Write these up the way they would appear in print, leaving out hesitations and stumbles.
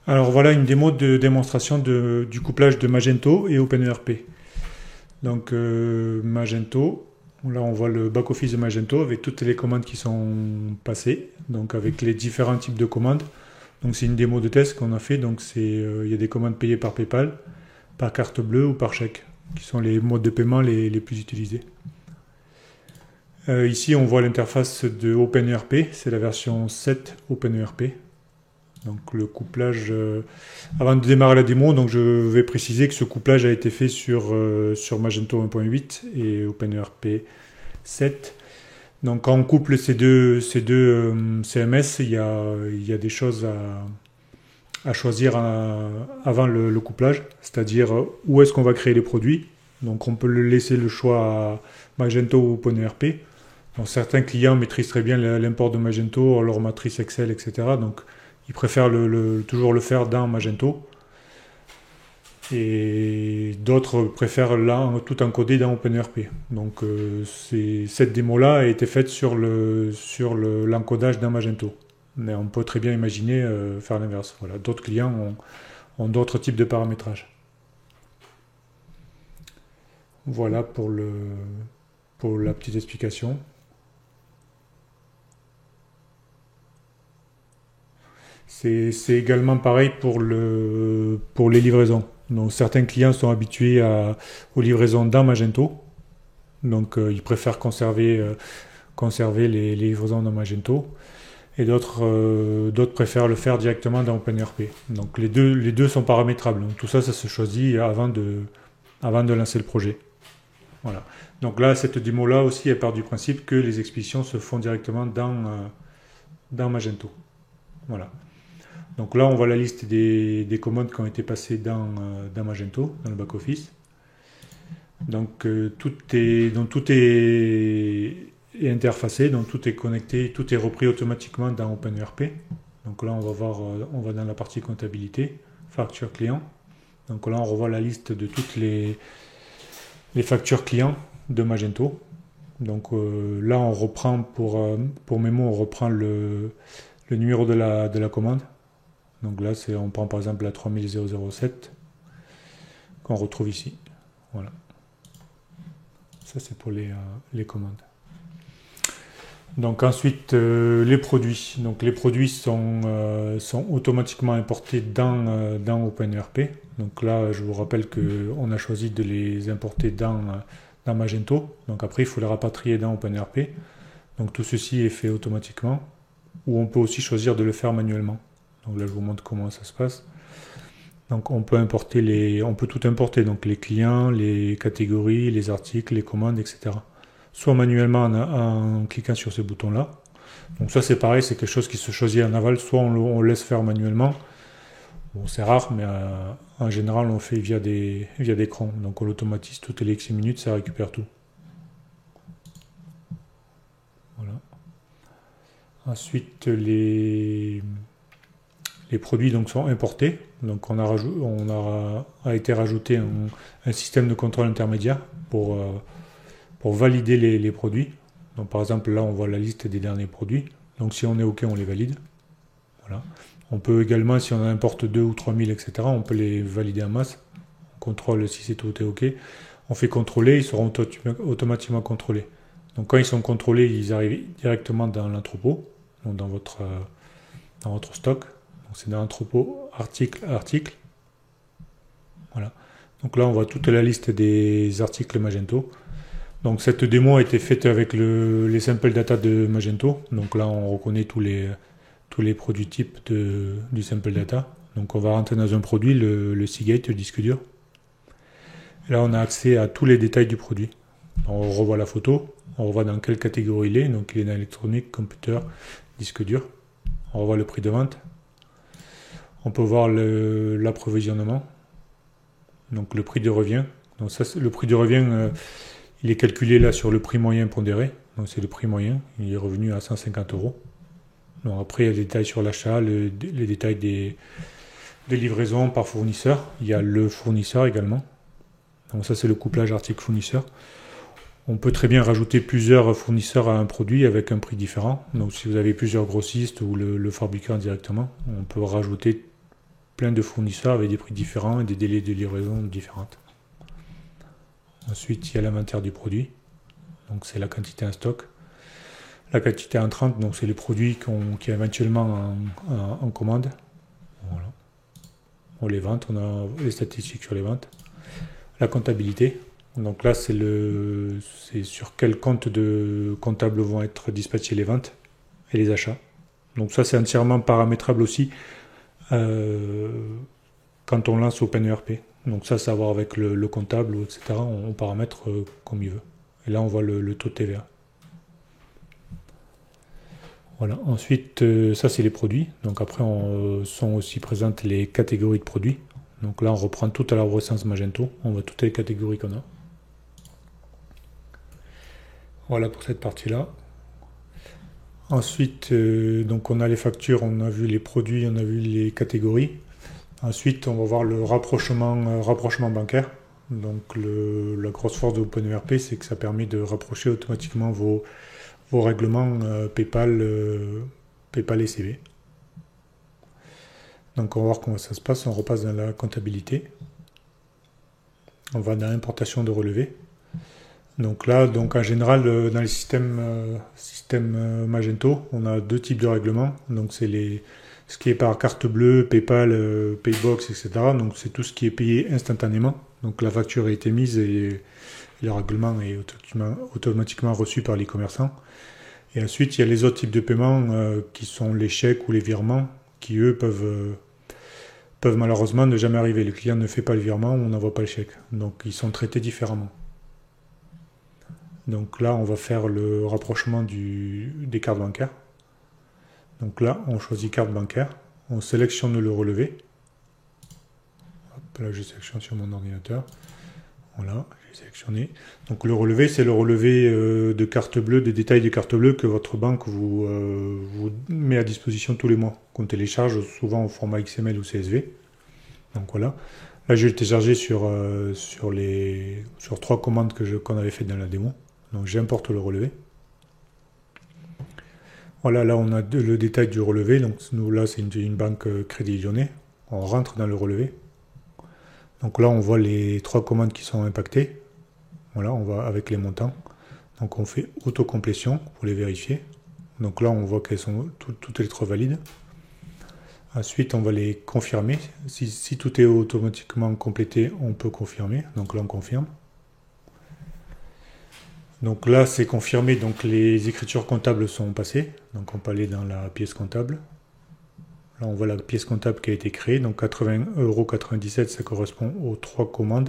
Alors voilà une démo de démonstration du couplage de Magento et OpenERP. Donc Magento, là on voit le back-office de Magento avec toutes les commandes qui sont passées, donc avec les différents types de commandes. Donc c'est une démo de test qu'on a fait, donc il y a des commandes payées par PayPal, par carte bleue ou par chèque, qui sont les modes de paiement les plus utilisés. Ici on voit l'interface de OpenERP, c'est la version 7 OpenERP. Donc le couplage, avant de démarrer la démo, donc je vais préciser que ce couplage a été fait sur Magento 1.8 et OpenERP 7. Donc quand on couple ces deux CMS, il y a des choses à choisir avant le couplage, c'est-à-dire où est-ce qu'on va créer les produits. Donc on peut laisser le choix à Magento ou OpenERP. Donc certains clients maîtrisent très bien l'import de Magento, leur matrice Excel, etc. Donc ils préfèrent toujours le faire dans Magento. Et d'autres préfèrent là tout encoder dans OpenERP. Donc cette démo-là a été faite sur l'encodage dans Magento. Mais on peut très bien imaginer faire l'inverse. Voilà. D'autres clients ont d'autres types de paramétrage. Voilà pour la petite explication. C'est également pareil pour les livraisons. Donc certains clients sont habitués aux livraisons dans Magento. Donc ils préfèrent conserver les livraisons dans Magento. Et d'autres préfèrent le faire directement dans OpenERP. Donc les deux sont paramétrables. Donc tout ça, ça se choisit avant de lancer le projet. Voilà. Donc là, cette démo-là aussi, elle part du principe que les expéditions se font directement dans Magento. Voilà. Donc là, on voit la liste des commandes qui ont été passées dans Magento, dans le back-office. Donc tout est interfacé, donc tout est connecté, tout est repris automatiquement dans OpenERP. Donc là, on va dans la partie comptabilité, facture client. Donc là, on revoit la liste de toutes les factures clients de Magento. Donc là, on reprend pour mémo, on reprend le numéro de la commande. Donc là, on prend par exemple la 3007 qu'on retrouve ici. Voilà. Ça, c'est pour les commandes. Donc ensuite, les produits. Donc les produits sont automatiquement importés dans OpenERP. Donc là, je vous rappelle qu'on a choisi de les importer dans Magento. Donc après, il faut les rapatrier dans OpenERP. Donc tout ceci est fait automatiquement. Ou on peut aussi choisir de le faire manuellement. Donc là, je vous montre comment ça se passe. Donc on peut tout importer, donc les clients, les catégories, les articles, les commandes, etc. Soit manuellement en cliquant sur ces boutons-là. Donc ça c'est pareil, c'est quelque chose qui se choisit en aval, soit on laisse faire manuellement. Bon, c'est rare, mais en général on le fait via des crans. Donc on l'automatise toutes les X minutes, ça récupère tout. Voilà. Ensuite les produits donc sont importés. Donc a été rajouté un système de contrôle intermédiaire pour valider les produits. Donc par exemple là on voit la liste des derniers produits. Donc si on est OK, on les valide. Voilà. On peut également, si on en importe 2 ou 3000, etc., on peut les valider en masse. On contrôle si tout est OK. On fait contrôler, ils seront automatiquement contrôlés. Donc quand ils sont contrôlés, ils arrivent directement dans l'entrepôt, donc dans votre stock. Donc c'est dans l'entrepôt article. Voilà. Donc là on voit toute la liste des articles Magento. Donc cette démo a été faite avec les sample data de Magento. Donc là on reconnaît tous les produits types du sample data. Donc on va rentrer dans un produit, le Seagate, le disque dur. Et là on a accès à tous les détails du produit. On revoit la photo, on revoit dans quelle catégorie il est. Donc il est dans électronique, computer, disque dur. On revoit le prix de vente. On peut voir l'approvisionnement, donc le prix de revient. Donc ça, le prix de revient, il est calculé là sur le prix moyen pondéré. Donc c'est le prix moyen, il est revenu à 150 €. Donc après, il y a les détails sur l'achat, les détails des livraisons par fournisseur. Il y a le fournisseur également. Donc ça, c'est le couplage article-fournisseur. On peut très bien rajouter plusieurs fournisseurs à un produit avec un prix différent. Donc si vous avez plusieurs grossistes ou le fabricant directement, on peut rajouter plein de fournisseurs avec des prix différents et des délais de livraison différents. Ensuite, il y a l'inventaire du produit. Donc c'est la quantité en stock. La quantité entrante, donc c'est les produits qui éventuellement en commande. Voilà. On les ventes, on a les statistiques sur les ventes. La comptabilité. Donc là, c'est sur quel compte de comptable vont être dispatchées les ventes et les achats. Donc ça, c'est entièrement paramétrable aussi quand on lance OpenERP. Donc ça, c'est à voir avec le comptable, etc. On paramètre comme il veut. Et là, on voit le taux de TVA. Voilà. Ensuite, ça, c'est les produits. Donc après, sont aussi présentes les catégories de produits. Donc là, on reprend tout à l'arborescence Magento. On voit toutes les catégories qu'on a. Voilà pour cette partie-là. Ensuite, donc on a les factures, on a vu les produits, on a vu les catégories. Ensuite, on va voir le rapprochement bancaire. Donc la grosse force de OpenERP, c'est que ça permet de rapprocher automatiquement vos règlements PayPal et CB. Donc on va voir comment ça se passe. On repasse dans la comptabilité. On va dans l'importation de relevés. Donc là, en général, dans les systèmes Magento, on a deux types de règlements. Donc c'est ce qui est par carte bleue, PayPal, Paybox, etc. Donc c'est tout ce qui est payé instantanément. Donc la facture a été mise et le règlement est automatiquement reçu par les commerçants. Et ensuite, il y a les autres types de paiements qui sont les chèques ou les virements qui, eux, peuvent malheureusement ne jamais arriver. Le client ne fait pas le virement ou on n'envoie pas le chèque. Donc ils sont traités différemment. Donc là, on va faire le rapprochement des cartes bancaires. Donc là, on choisit carte bancaire. On sélectionne le relevé. Hop, là, je sélectionne sur mon ordinateur. Voilà, j'ai sélectionné. Donc le relevé, c'est le relevé de carte bleue, des détails de carte bleue que votre banque vous met à disposition tous les mois. Qu'on télécharge souvent au format XML ou CSV. Donc voilà. Là, je vais le télécharger sur 3 commandes qu'on avait faites dans la démo. Donc j'importe le relevé. Voilà, là on a le détail du relevé. Donc nous là c'est une banque Crédit Lyonnais. On rentre dans le relevé. Donc là on voit les 3 commandes qui sont impactées. Voilà, on va avec les montants. Donc on fait autocomplétion pour les vérifier. Donc là on voit qu'elles sont toutes les 3 valides. Ensuite on va les confirmer. Si tout est automatiquement complété, on peut confirmer. Donc là on confirme. Donc là, c'est confirmé, donc les écritures comptables sont passées. Donc on peut aller dans la pièce comptable. Là, on voit la pièce comptable qui a été créée. Donc 80,97 €, ça correspond aux 3 commandes.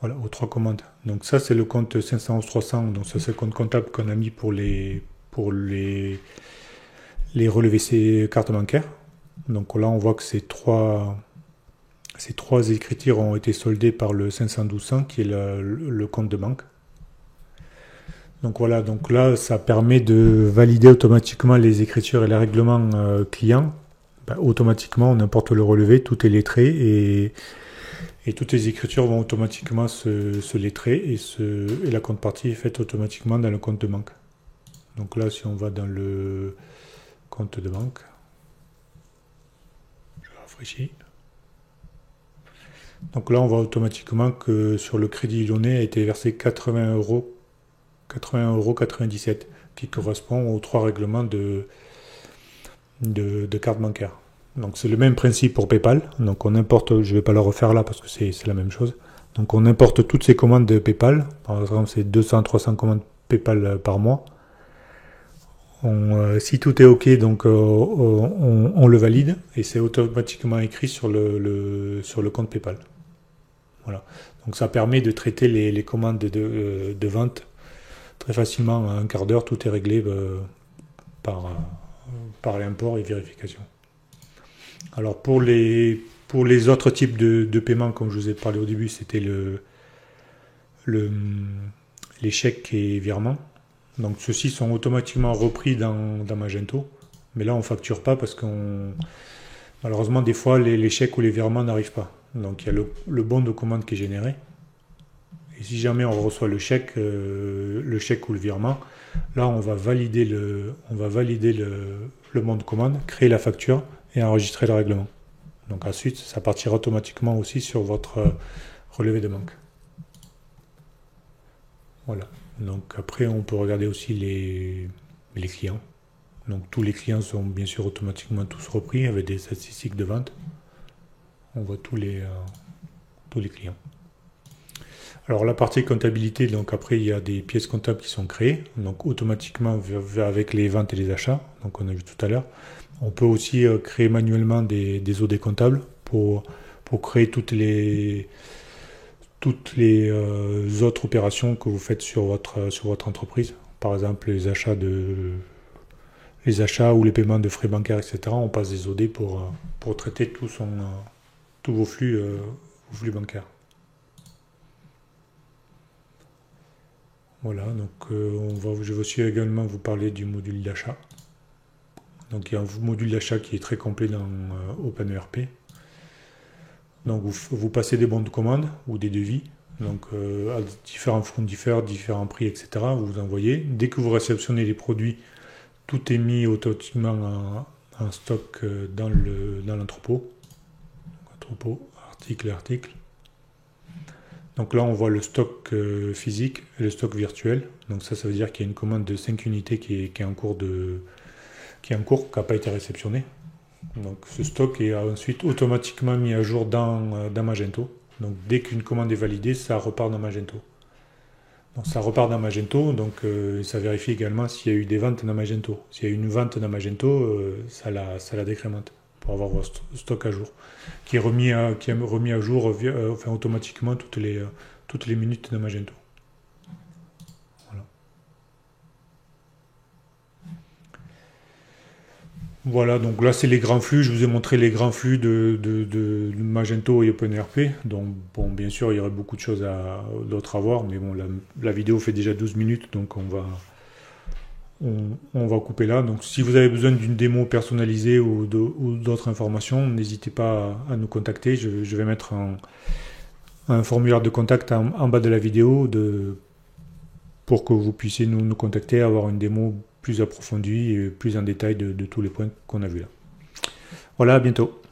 Voilà, aux 3 commandes. Donc ça, c'est le compte 511 300. Donc ça, c'est le compte comptable qu'on a mis pour les relevés ces cartes bancaires. Donc là, on voit que ces trois écritures ont été soldées par le 512 100, qui est le compte de banque. Donc voilà, donc là, ça permet de valider automatiquement les écritures et les règlements clients. Automatiquement, on importe le relevé, tout est lettré et toutes les écritures vont automatiquement se lettrer et la contrepartie est faite automatiquement dans le compte de banque. Donc là, si on va dans le compte de banque, je rafraîchis. Donc là, on voit automatiquement que sur le Crédit Lyonnais a été versé 80,97 €, qui correspond aux 3 règlements de carte bancaire. Donc c'est le même principe pour PayPal. Donc on importe, je ne vais pas le refaire là parce que c'est la même chose. Donc on importe toutes ces commandes de PayPal. Par exemple, c'est 200-300 commandes PayPal par mois. Si tout est OK, donc on le valide et c'est automatiquement écrit sur le compte PayPal. Voilà. Donc ça permet de traiter les commandes de vente très facilement. En un quart d'heure, tout est réglé par l'import et vérification. Alors pour les autres types de paiements, comme je vous ai parlé au début, c'était les chèques et virements. Donc ceux-ci sont automatiquement repris dans Magento. Mais là, on ne facture pas parce malheureusement, des fois, les chèques ou les virements n'arrivent pas. Donc il y a le bon de commande qui est généré. Et si jamais on reçoit le chèque ou le virement, là on va valider le bon de commande, créer la facture et enregistrer le règlement. Donc ensuite, ça partira automatiquement aussi sur votre relevé de manque. Voilà. Donc après, on peut regarder aussi les clients. Donc tous les clients sont bien sûr automatiquement tous repris avec des statistiques de vente. On voit tous les clients. Alors la partie comptabilité, donc après il y a des pièces comptables qui sont créées, donc automatiquement avec les ventes et les achats, donc on a vu tout à l'heure. On peut aussi créer manuellement des OD comptables pour créer toutes les autres opérations que vous faites sur votre entreprise. Par exemple les achats ou les paiements de frais bancaires, etc. On passe des OD pour traiter tous vos flux bancaires. Voilà, donc je vais aussi également vous parler du module d'achat. Donc il y a un module d'achat qui est très complet dans OpenERP. Donc vous passez des bons de commande ou des devis, donc à différents fournisseurs, différents prix, etc. Vous envoyez. Dès que vous réceptionnez les produits, tout est mis automatiquement en stock dans l'entrepôt. Entrepôt, article. Donc là, on voit le stock physique et le stock virtuel. Donc ça veut dire qu'il y a une commande de 5 unités qui est en cours, qui n'a pas été réceptionnée. Donc ce stock est ensuite automatiquement mis à jour dans Magento. Donc dès qu'une commande est validée, ça repart dans Magento. Donc ça repart dans Magento, donc ça vérifie également s'il y a eu des ventes dans Magento. S'il y a eu une vente dans Magento, ça la décrémente pour avoir votre stock à jour, qui est remis à jour automatiquement toutes les minutes dans Magento. Voilà, donc là c'est les grands flux, je vous ai montré les grands flux de Magento et OpenERP. Donc bon, bien sûr il y aurait beaucoup de choses d'autres à voir, mais bon, la vidéo fait déjà 12 minutes, donc on va couper là. Donc si vous avez besoin d'une démo personnalisée ou d'autres informations, n'hésitez pas à nous contacter. Je vais mettre un formulaire de contact en bas de la vidéo pour que vous puissiez nous contacter, avoir une démo plus approfondie et plus en détail de tous les points qu'on a vus là. Voilà, à bientôt.